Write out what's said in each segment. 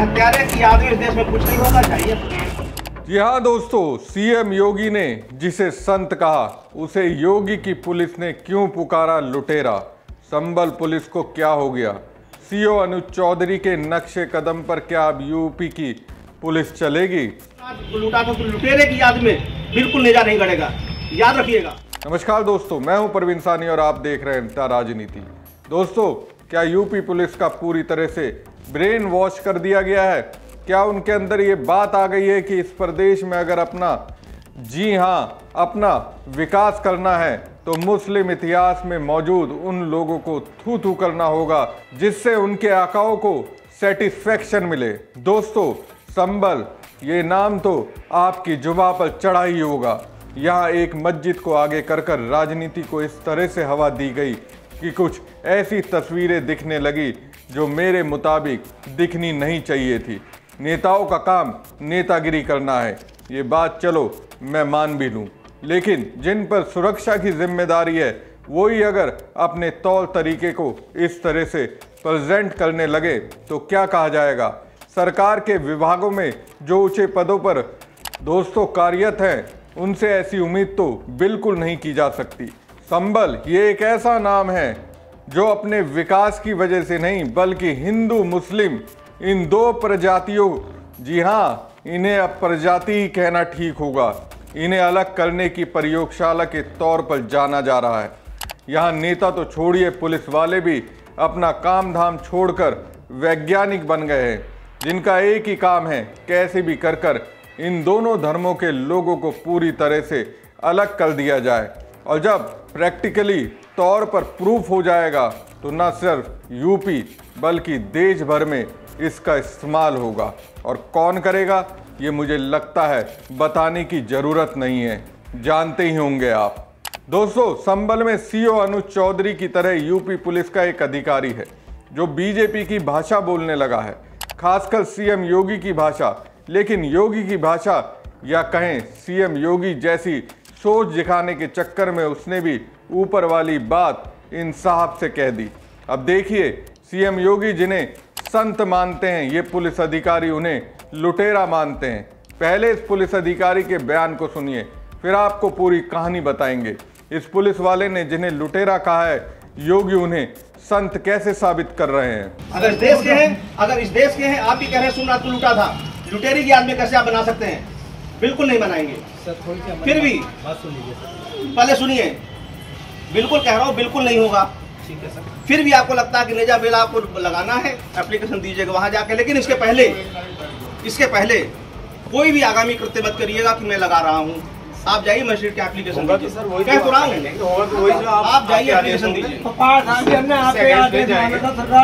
हत्यारे की आदमी इस देश में कुछ नहीं होगा चाहिए। जी हाँ दोस्तों, सीएम योगी ने जिसे संत कहा उसे योगी की पुलिस ने क्यों पुकारा लुटेरा? संभल पुलिस को क्या हो गया? सीओ अनुज चौधरी के नक्शे कदम पर क्या अब यूपी की पुलिस चलेगी? लूटा तो लुटेरे की याद में बिल्कुल नेजा नहीं गड़ेगा, याद रखिएगा। नमस्कार दोस्तों, मैं हूं परवीन सानी और आप देख रहे हैं नेता राजनीति। दोस्तों, क्या यूपी पुलिस का पूरी तरह से ब्रेन वॉश कर दिया गया है? क्या उनके अंदर ये बात आ गई है कि इस प्रदेश में अगर अपना विकास करना है तो मुस्लिम इतिहास में मौजूद उन लोगों को थू थू करना होगा जिससे उनके आकाओं को सेटिस्फेक्शन मिले? दोस्तों, संभल ये नाम तो आपकी जुबान पर चढ़ा ही होगा। यहाँ एक मस्जिद को आगे कर राजनीति को इस तरह से हवा दी गई कि कुछ ऐसी तस्वीरें दिखने लगी जो मेरे मुताबिक दिखनी नहीं चाहिए थी। नेताओं का काम नेतागिरी करना है, ये बात चलो मैं मान भी लूँ, लेकिन जिन पर सुरक्षा की जिम्मेदारी है वही अगर अपने तौर तरीके को इस तरह से प्रेजेंट करने लगे तो क्या कहा जाएगा? सरकार के विभागों में जो ऊंचे पदों पर दोस्तों कार्यरत हैं उनसे ऐसी उम्मीद तो बिल्कुल नहीं की जा सकती। संभल ये एक ऐसा नाम है जो अपने विकास की वजह से नहीं बल्कि हिंदू मुस्लिम इन दो प्रजातियों, जी हाँ इन्हें अब प्रजाति ही कहना ठीक होगा, इन्हें अलग करने की प्रयोगशाला के तौर पर जाना जा रहा है। यहाँ नेता तो छोड़िए, पुलिस वाले भी अपना काम धाम छोड़कर वैज्ञानिक बन गए हैं जिनका एक ही काम है कैसे भी कर इन दोनों धर्मों के लोगों को पूरी तरह से अलग कर दिया जाए। और जब प्रैक्टिकली तौर पर प्रूफ हो जाएगा तो न सिर्फ यूपी बल्कि देश भर में इसका इस्तेमाल होगा। और कौन करेगा ये मुझे लगता है बताने की ज़रूरत नहीं है, जानते ही होंगे आप। दोस्तों, संभल में सीओ अनुज चौधरी की तरह यूपी पुलिस का एक अधिकारी है जो बीजेपी की भाषा बोलने लगा है, खासकर सीएम योगी की भाषा। लेकिन योगी की भाषा या कहें सीएम योगी जैसी सोच दिखाने के चक्कर में उसने भी ऊपर वाली बात इन साहब से कह दी। अब देखिए, सीएम योगी जिन्हें संत मानते हैं ये पुलिस अधिकारी उन्हें लुटेरा मानते हैं। पहले इस पुलिस अधिकारी के बयान को सुनिए, फिर आपको पूरी कहानी बताएंगे। इस पुलिस वाले ने जिन्हें लुटेरा कहा है, योगी उन्हें संत कैसे साबित कर रहे हैं? अगर इस देश के हैं आप भी कह रहे हैं सोमनाथ को लूटा था, लुटेरी की आदमी कैसे आप बना सकते हैं? बिल्कुल नहीं बनाएंगे। फिर भी पहले सुनिए, बिल्कुल कह रहा हूँ बिल्कुल नहीं होगा। ठीक है सर। फिर भी आपको लगता है कि नेजा बेला आपको लगाना है, एप्लीकेशन दीजिएगा वहां जाके। लेकिन इसके पहले कोई भी आगामी कृत्य मत करिएगा कि मैं लगा रहा हूँ। आप जाइए मजिस्ट्रेट के एप्लीकेशन दीजिए। कह तो रहा हूँ, आप जाइए एप्लीकेशन दीजिए। कह तो रहा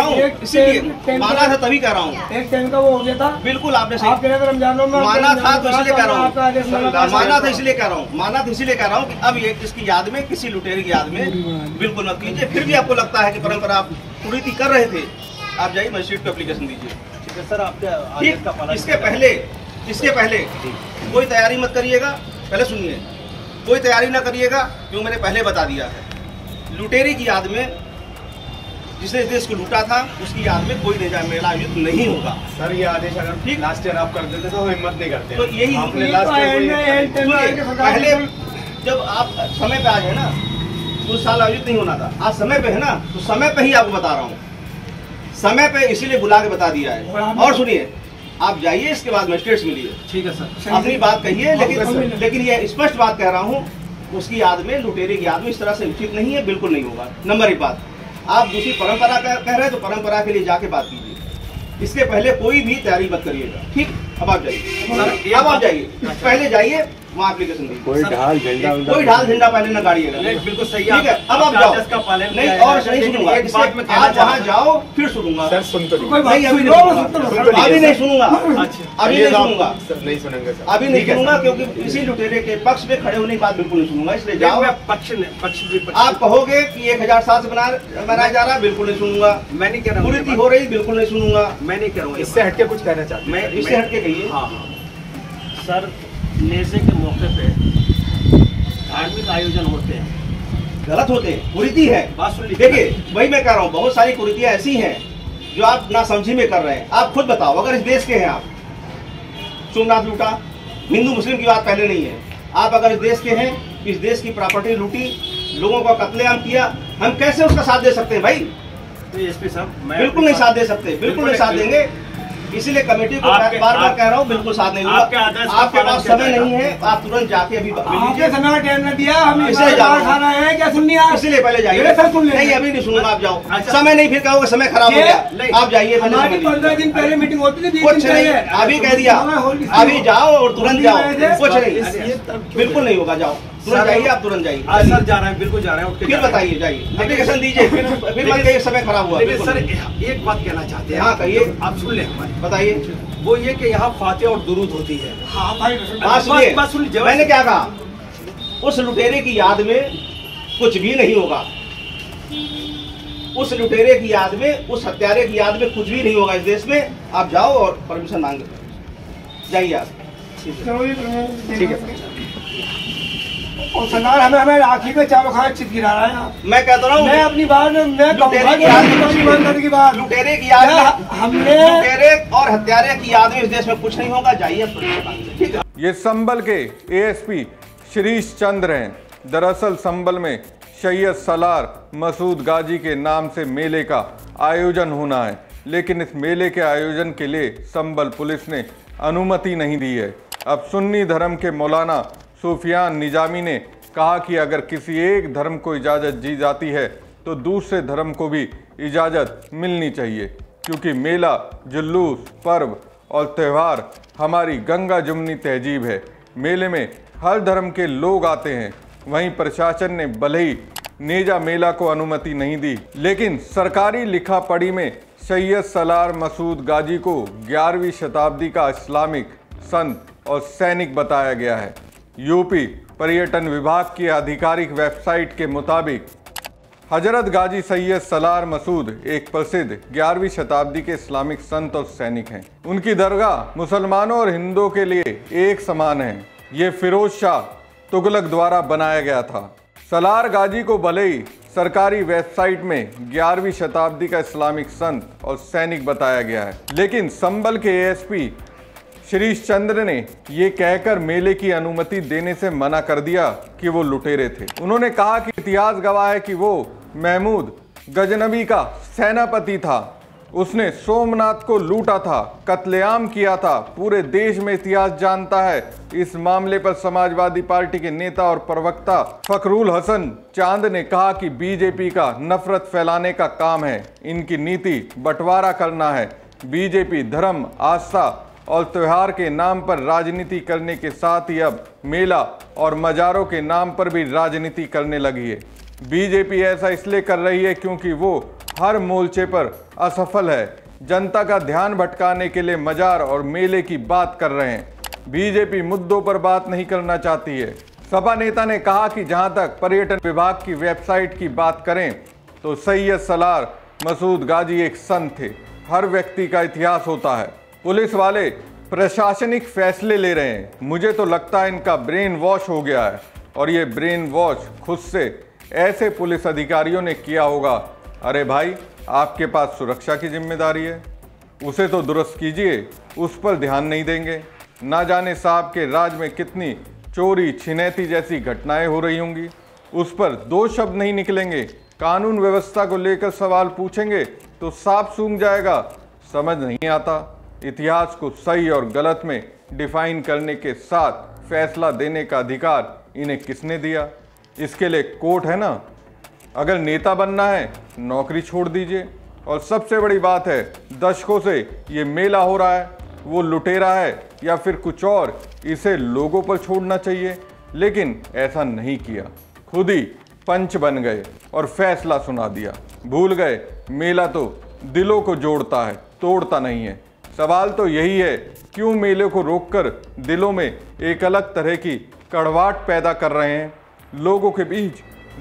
हूँ, इसीलिए माना था तभी कह रहा हूँ। एक टाइम का वो हो गया था। बिल्कुल आपने सही रमजानों में माना था तो इसलिए कह रहा हूँ, माना था इसलिए कह रहा हूँ कि अब ये इसकी याद में, किसी लुटेरे की याद में बिल्कुल मत कीजिए। फिर भी आपको लगता है कि परंपरा आप कुरीति कर रहे थे, आप जाइए मजिस्ट्रेट को एप्लीकेशन दीजिए। ठीक है सर, आपके इसके पहले कोई तैयारी मत करिएगा। पहले सुनिए, कोई तैयारी ना करिएगा क्यों मैंने पहले बता दिया है। लुटेरी की याद में, जिसने इस देश को लूटा था उसकी याद में कोई नेजा मेला आयोजित नहीं होगा। सर ये आदेश अगर ठीक लास्ट ईयर आप कर देते तो हिम्मत नहीं करते। तो यही पहले जब आप समय पे आ गए ना, उस साल आयोजित नहीं होना था, आज समय पे है ना, तो समय पे ही आपको बता रहा हूँ, समय पे इसीलिए बुला के बता दिया है। और सुनिए, आप जाइए इसके बाद मजिस्ट्रेट से मिलिए। ठीक है सर, अपनी बात कहिए, लेकिन ये स्पष्ट बात कह रहा हूँ, उसकी याद में, लुटेरे की याद में इस तरह से उचित नहीं है, बिल्कुल नहीं होगा। नंबर एक बात, आप दूसरी परंपरा कह रहे हैं तो परंपरा के लिए जाके बात कीजिए। इसके पहले कोई भी तैयारी मत करिएगा। ठीक, अब आप जाइए, पहले जाइए वहाँ एप्लीकेशन दीजिए। कोई ढाल झंडा पहले न गाड़िएगा। बिल्कुल सही है। अब आप जाओ, नहीं और नहीं सुनूंगा, आप वहाँ जाओ फिर सुनूंगा। सर सुन तो नहीं, अभी नहीं सुनूंगा, अभी नहीं सुनूंगा, नहीं सुनेंगे सर, अभी नहीं सुनूंगा, क्योंकि इसी लुटेरे के पक्ष में खड़े होने की बात बिल्कुल नहीं सुनूंगा। इसलिए जाओ, आप कहोगे कि 1007 से बनाया जा रहा है, बिल्कुल नहीं सुनूंगा। मैं नहीं कह रहा, कुरीति हो रही, बिल्कुल नहीं सुनूंगा। मैं नहीं कह रहा हूँ, इससे हटके कुछ कहना चाहते मैं, इससे हटके कहिए। हाँ सर, नेज़े के मौके पे धार्मिक आयोजन होते हैं, गलत होते हैं, कुरीति है। बात सुन लीजिए। देखिए, वही मैं कह रहा हूँ, बहुत सारी कुरीतियाँ ऐसी हैं जो आप नासमझी में कर रहे हैं। आप खुद बताओ, अगर इस देश के हैं आप, सोमनाथ लूटा, हिंदू मुस्लिम की बात पहले नहीं है, आप अगर इस देश के हैं, इस देश की प्रॉपर्टी लूटी, लोगों का कत्लेआम किया, हम कैसे उसका साथ दे सकते हैं भाई? तो एसपी साहब बिल्कुल नहीं साथ दे सकते, बिल्कुल नहीं साथ देंगे। इसीलिए कमेटी को बार बार कह रहा हूँ, बिल्कुल साथ नहीं होगा। आपके पास समय नहीं है, आप तुरंत जाके अभी समय टाइम न दिया, हम इसलिए खाना है क्या सुन लिया, इसीलिए पहले जाइए। नहीं अभी नहीं सुनूंगा, आप जाओ। समय नहीं, फिर कहोगे समय खराब हो गया, आप जाइए। हमारी 15 दिन पहले मीटिंग होती थी, कुछ नहीं, अभी कह दिया, अभी जाओ और तुरंत जाओ, कुछ नहीं, बिल्कुल नहीं होगा, जाओ तुरंत जाइए, आप तुरंत जाइए। सर जा रहे हैं, बिल्कुल जा रहे हैं, फिर बताइए, जाइए एप्लीकेशन दीजिए, फिर मत कहिए समय खराब हुआ। सर एक बात कहना चाहते हैं, हाँ कहिए, आप सुन लें हमारी, बताइए। वो ये कि यहाँ फातिहा और दुरूद होती है। हाँ भाई, बात सुनिए, मैंने क्या कहा, उस लुटेरे की याद में कुछ भी नहीं होगा, उस लुटेरे की याद में, उस हत्यारे की याद में कुछ भी नहीं होगा इस देश में। आप जाओ और परमिशन मांगे, जाइए आप। ठीक है। और सरकार हमें राखी पे चारों खाना चित गिरा रहा है। मैं कहता रहा हूँ, मैं अपनी बात में लुटेरे की याद हमने लुटेरे और हत्यारे की याद में इस देश में कुछ नहीं होगा, जाइए ठीक है। ये संभल के एएसपी शिरीष चंद्र हैं। दरअसल संभल में सैयद सलार मसूद गाजी के नाम से मेले का आयोजन होना है, लेकिन इस मेले के आयोजन के लिए संभल पुलिस ने अनुमति नहीं दी है। अब सुन्नी धर्म के मौलाना सुफियान निजामी ने कहा कि अगर किसी एक धर्म को इजाज़त दी जाती है तो दूसरे धर्म को भी इजाज़त मिलनी चाहिए, क्योंकि मेला, जुलूस, पर्व और त्यौहार हमारी गंगा जमुनी तहजीब है। मेले में हर धर्म के लोग आते हैं। वहीं प्रशासन ने भले ही नेजा मेला को अनुमति नहीं दी, लेकिन सरकारी लिखा पढ़ी में सैयद सलार मसूद गाजी को 11वीं शताब्दी का इस्लामिक संत और सैनिक बताया गया है। यूपी पर्यटन विभाग की आधिकारिक वेबसाइट के मुताबिक हजरत गाजी सैयद सलार मसूद एक प्रसिद्ध 11वीं शताब्दी के इस्लामिक संत और सैनिक हैं। उनकी दरगाह मुसलमानों और हिंदुओं के लिए एक समान है। ये फिरोज शाह तुगलक द्वारा बनाया गया था। सलार गाजी को भले ही सरकारी वेबसाइट में 11वीं शताब्दी का इस्लामिक संत और सैनिक बताया गया है, लेकिन संभल के एएसपी शिरीष चंद्र ने ये कहकर मेले की अनुमति देने से मना कर दिया कि वो लुटेरे थे। उन्होंने कहा कि इतिहास गवाह है कि वो महमूद गजनबी का सेनापति था। उसने सोमनाथ को लूटा था, कत्लेआम किया था। पूरे देश में इतिहास जानता है। इस मामले पर समाजवादी पार्टी के नेता और प्रवक्ता फखरुल हसन चांद ने कहा कि बीजेपी का नफरत फैलाने का काम है, इनकी नीति बंटवारा करना है। बीजेपी धर्म, आस्था और त्योहार के नाम पर राजनीति करने के साथ ही अब मेला और मज़ारों के नाम पर भी राजनीति करने लगी है। बीजेपी ऐसा इसलिए कर रही है क्योंकि वो हर मोर्चे पर असफल है। जनता का ध्यान भटकाने के लिए मज़ार और मेले की बात कर रहे हैं। बीजेपी मुद्दों पर बात नहीं करना चाहती है। सपा नेता ने कहा कि जहां तक पर्यटन विभाग की वेबसाइट की बात करें तो सैयद सलार मसूद गाजी एक संत थे। हर व्यक्ति का इतिहास होता है। पुलिस वाले प्रशासनिक फैसले ले रहे हैं। मुझे तो लगता है इनका ब्रेन वॉश हो गया है, और ये ब्रेन वॉश खुद से ऐसे पुलिस अधिकारियों ने किया होगा। अरे भाई, आपके पास सुरक्षा की जिम्मेदारी है, उसे तो दुरुस्त कीजिए, उस पर ध्यान नहीं देंगे। ना जाने साहब के राज में कितनी चोरी, छिनैती जैसी घटनाएं हो रही होंगी, उस पर दो शब्द नहीं निकलेंगे। कानून व्यवस्था को लेकर सवाल पूछेंगे तो साफ सूंघ जाएगा। समझ नहीं आता। इतिहास को सही और गलत में डिफाइन करने के साथ फैसला देने का अधिकार इन्हें किसने दिया? इसके लिए कोर्ट है ना। अगर नेता बनना है, नौकरी छोड़ दीजिए। और सबसे बड़ी बात है, दशकों से ये मेला हो रहा है, वो लुटेरा है या फिर कुछ और, इसे लोगों पर छोड़ना चाहिए, लेकिन ऐसा नहीं किया। खुद ही पंच बन गए और फैसला सुना दिया। भूल गए मेला तो दिलों को जोड़ता है, तोड़ता नहीं है। सवाल तो यही है, क्यों मेले को रोककर दिलों में एक अलग तरह की कड़वाहट पैदा कर रहे हैं, लोगों के बीच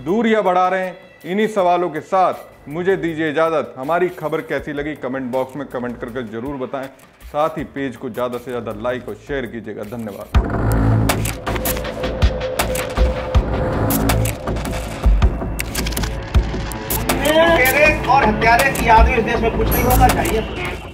दूरियां बढ़ा रहे हैं? इन्हीं सवालों के साथ मुझे दीजिए इजाज़त। हमारी खबर कैसी लगी कमेंट बॉक्स में कमेंट करके जरूर बताएं। साथ ही पेज को ज़्यादा से ज़्यादा लाइक और शेयर कीजिएगा। धन्यवाद। और हत्यारे की आदमी इस देश में कुछ नहीं होगा चाहिए।